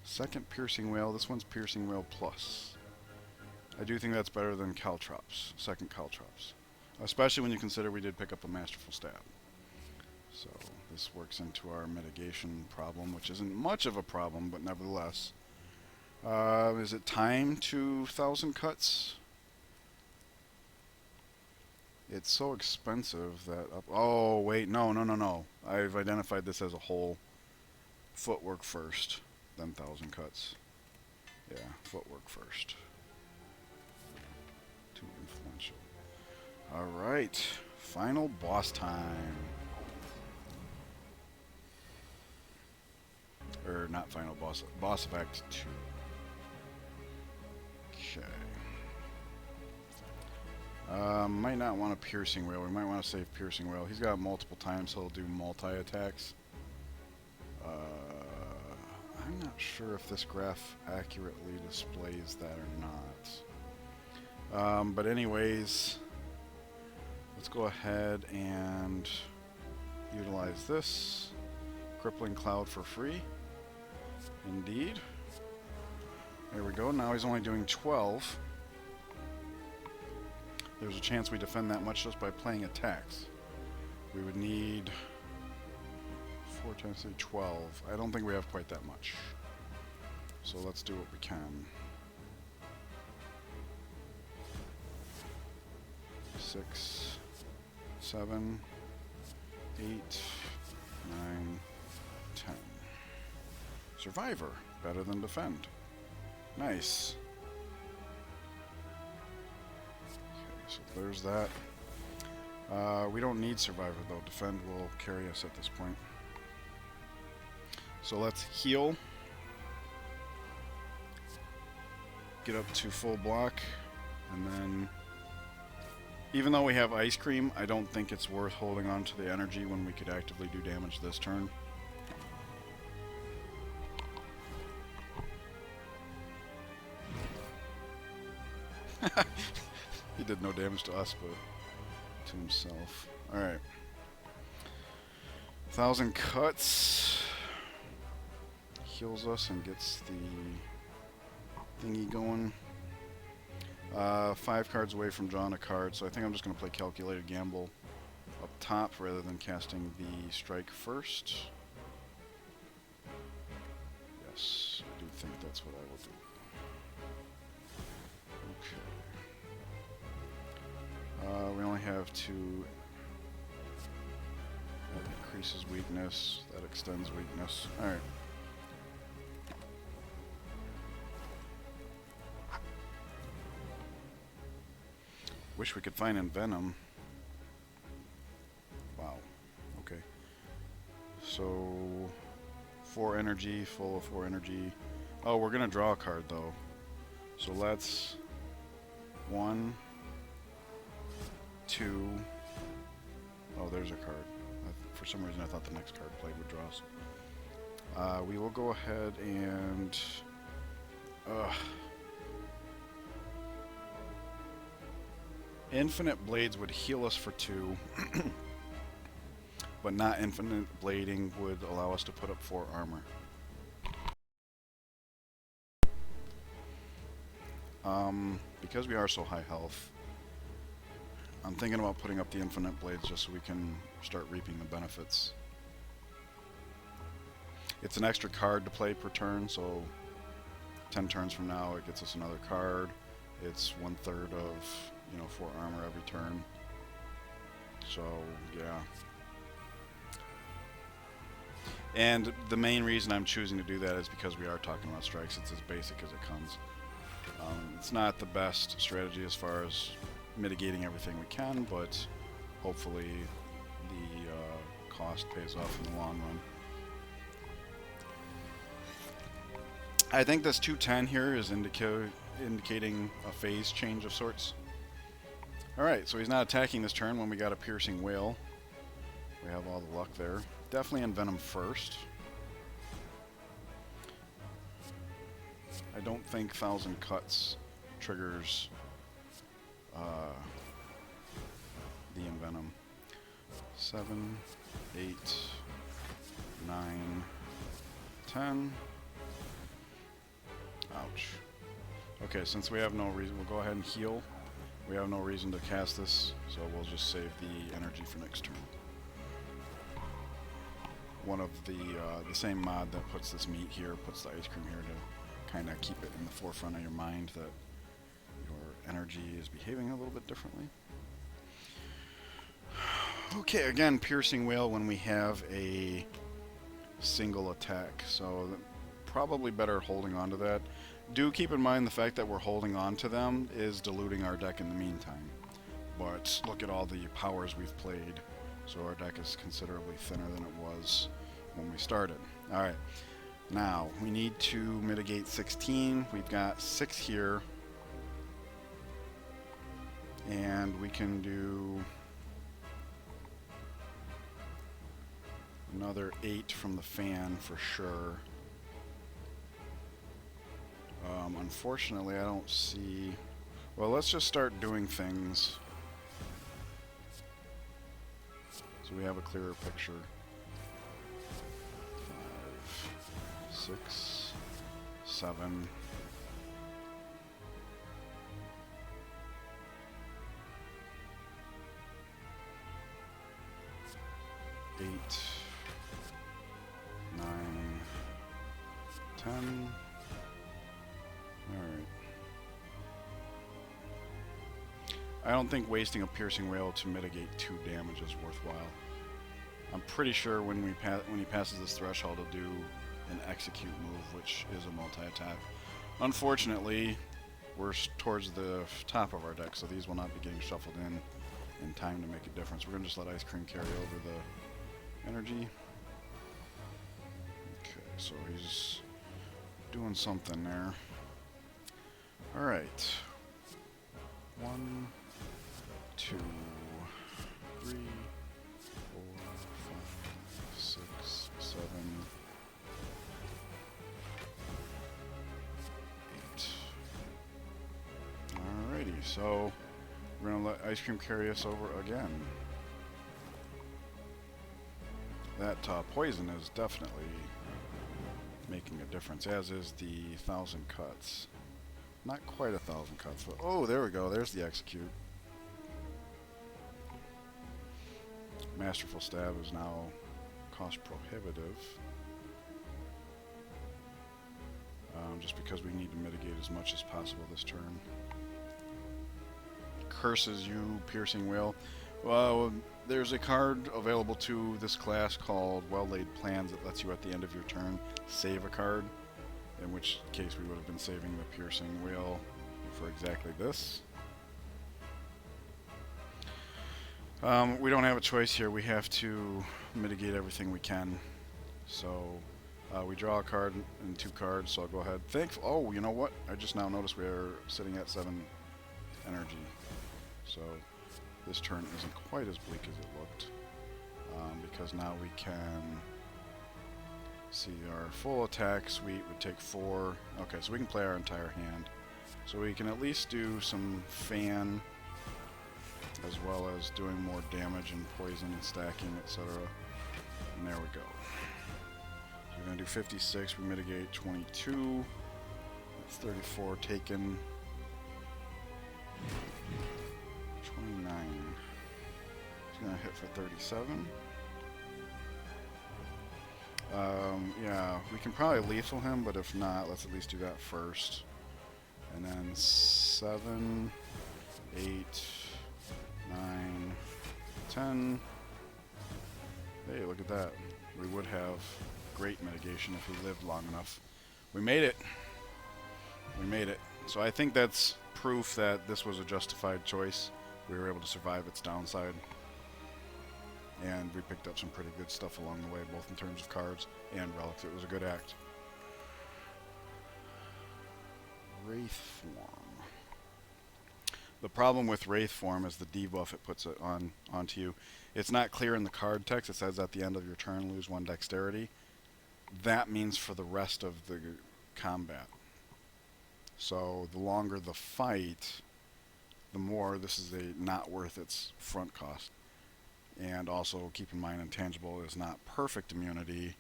[SPEAKER 1] Second Piercing Whale. This one's Piercing Whale Plus. I do think that's better than Caltrops. Second Caltrops. Especially when you consider we did pick up a Masterful Stab. So this works into our mitigation problem, which isn't much of a problem, but nevertheless. Is it time to 1,000 cuts? It's so expensive that... oh, wait. No, no, no, no. I've identified this as a whole. Footwork first, then 1,000 cuts. Yeah, footwork first. Too influential. Alright. Final boss time. Or not final boss. Boss of Act 2. Okay. Might not want a Piercing Whale. We might want to save Piercing Whale. He's got multiple times, so he'll do multi-attacks. I'm not sure if this graph accurately displays that or not. But anyways, let's go ahead and utilize this. Crippling Cloud for free. Indeed. There we go. Now he's only doing 12. There's a chance we defend that much just by playing attacks. We would need 4 times 3, 12. I don't think we have quite that much. So let's do what we can. 6, 7, 8, 9, 10. Survivor. Better than defend. Nice. Okay, so there's that. We don't need Survivor though. Defend will carry us at this point. So let's heal. Get up to full block. And then, even though we have Ice Cream, I don't think it's worth holding on to the energy when we could actively do damage this turn. He did no damage to us, but to himself. Alright. 1,000 cuts. Heals us and gets the thingy going. 5 cards away from drawing a card, so I think I'm just going to play Calculated Gamble up top rather than casting the strike first. Yes, I do think that's what I will do. Okay. We only have 2. That increases weakness, that extends weakness. Alright. Wish we could find Envenom. Wow. Okay. So 4 energy, full of 4 energy. Oh, we're gonna draw a card though. So let's 1, 2. Oh, there's a card. For some reason I thought the next card played would draw us. We will go ahead and Infinite Blades would heal us for 2, but not Infinite Blading would allow us to put up 4 armor. Because we are so high health, I'm thinking about putting up the Infinite Blades just so we can start reaping the benefits. It's an extra card to play per turn, so 10 turns from now it gets us another card. It's 1/3 of, 4 armor every turn. So, yeah. And the main reason I'm choosing to do that is because we are talking about strikes. It's as basic as it comes. It's not the best strategy as far as mitigating everything we can, but hopefully the cost pays off in the long run. I think this 210 here is indicating a phase change of sorts. Alright, so he's not attacking this turn when we got a Piercing Whale. We have all the luck there. Definitely Envenom first. I don't think 1,000 Cuts triggers the Envenom. 7, 8, 9, 10. Ouch. Okay, since we have no reason, we'll go ahead and heal. We have no reason to cast this, so we'll just save the energy for next turn. One of the same mod that puts this meat here, puts the ice cream here to kind of keep it in the forefront of your mind that your energy is behaving a little bit differently. Okay, again, Piercing Whale when we have a single attack, so probably better holding on to that. Do keep in mind the fact that we're holding on to them is diluting our deck in the meantime. But look at all the powers we've played, so our deck is considerably thinner than it was when we started. Alright, now we need to mitigate 16. We've got 6 here. And we can do another 8 from the fan for sure. Unfortunately, I don't see... Well, let's just start doing things so we have a clearer picture. 5, 6, 7. 8, 9, 10. Alright. I don't think wasting a piercing wail to mitigate 2 damage is worthwhile. I'm pretty sure when he passes this threshold, he'll do an execute move, which is a multi-attack. Unfortunately, we're towards the top of our deck, so these will not be getting shuffled in time to make a difference. We're going to just let Ice Cream carry over the energy. Okay, so he's doing something there. Alright. 1, 2, 3, 4, 5, 6, 7, 8. Alrighty, so we're going to let Ice Cream carry us over again. That poison is definitely making a difference, as is the 1,000 cuts. Not quite 1,000 cuts, but oh, there we go. There's the execute. Masterful Stab is now cost prohibitive. Just because we need to mitigate as much as possible this turn. Curses you, Piercing Wail. Well, there's a card available to this class called Well-Laid Plans that lets you at the end of your turn save a card, in which case we would have been saving the Piercing Wail for exactly this. We don't have a choice here. We have to mitigate everything we can. So we draw a card and 2 cards, so I'll go ahead. Oh, you know what? I just now noticed we're sitting at 7 energy. So this turn isn't quite as bleak as it looked, because now we can see our full attack suite would take 4. Okay, so we can play our entire hand. So we can at least do some fan, as well as doing more damage and poison and stacking, etc. And there we go. So we're going to do 56, we mitigate 22. That's 34 taken. 29. He's going to hit for 37. Yeah, we can probably lethal him, but if not, let's at least do that first. And then 7, 8, 9, 10. Hey, look at that. We would have great mitigation if we lived long enough. We made it. We made it. So I think that's proof that this was a justified choice. We were able to survive its downside. And we picked up some pretty good stuff along the way, both in terms of cards and relics. It was a good act. Wraith Form. The problem with Wraith Form is the debuff it puts it onto you. It's not clear in the card text. It says at the end of your turn, lose 1 dexterity. That means for the rest of the combat. So the longer the fight, the more this is not worth its front cost. And also keep in mind, intangible is not perfect immunity,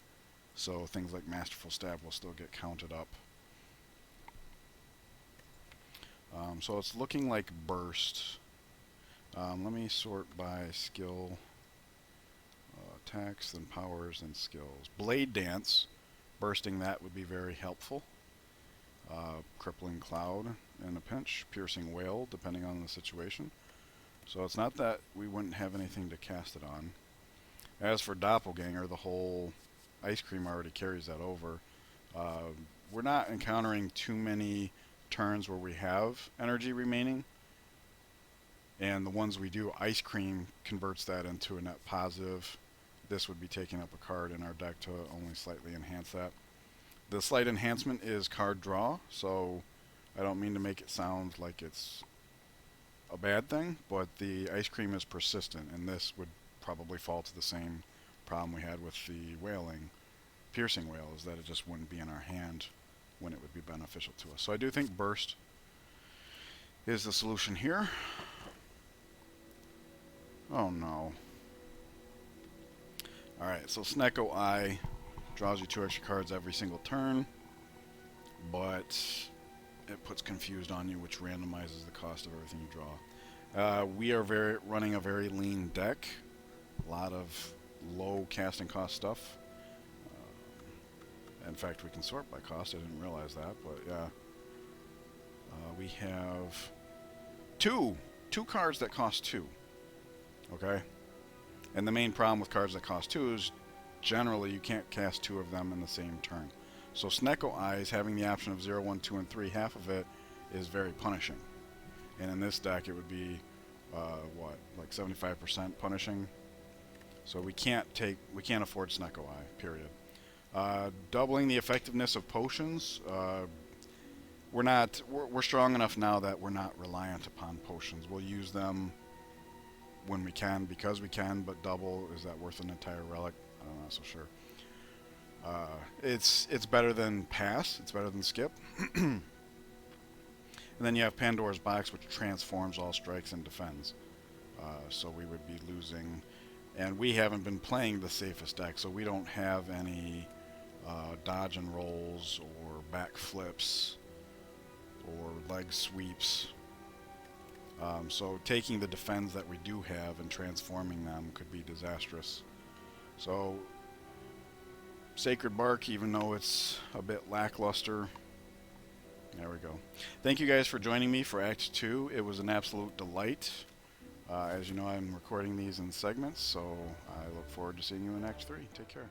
[SPEAKER 1] so things like Masterful Stab will still get counted up. So it's looking like burst. Let me sort by skill, attacks, then powers, and skills. Blade Dance, bursting that would be very helpful. Crippling Cloud in a pinch, Piercing Wail, depending on the situation. So it's not that we wouldn't have anything to cast it on. As for Doppelganger, the whole Ice Cream already carries that over. We're not encountering too many turns where we have energy remaining. And the ones we do, Ice Cream converts that into a net positive. This would be taking up a card in our deck to only slightly enhance that. The slight enhancement is card draw, so I don't mean to make it sound like it's a bad thing, but the ice cream is persistent, and this would probably fall to the same problem we had with the whaling, piercing whale, is that it just wouldn't be in our hand when it would be beneficial to us. So I do think burst is the solution here. Oh no. Alright, so Snecko Eye draws you 2 extra cards every single turn, but it puts confused on you, which randomizes the cost of everything you draw. We are running a very lean deck, a lot of low casting cost stuff. In fact, we can sort by cost. I didn't realize that, but yeah. We have two cards that cost 2. Okay? And the main problem with cards that cost 2 is generally you can't cast 2 of them in the same turn. So Snecko Eyes, having the option of 0, 1, 2, and 3, half of it is very punishing. And in this deck it would be, what, like 75% punishing? So we can't afford Snecko Eye, period. Doubling the effectiveness of potions, we're strong enough now that we're not reliant upon potions. We'll use them when we can, because we can, but double, is that worth an entire relic? I'm not so sure. It's better than pass, it's better than skip. And then you have Pandora's Box, which transforms all strikes and defends. So we would be losing, and we haven't been playing the safest deck, so we don't have any dodge and rolls or back flips or leg sweeps. So taking the defends that we do have and transforming them could be disastrous. So Sacred Bark, even though it's a bit lackluster. There we go. Thank you guys for joining me for Act 2. It was an absolute delight. As you know, I'm recording these in segments, so I look forward to seeing you in Act 3. Take care.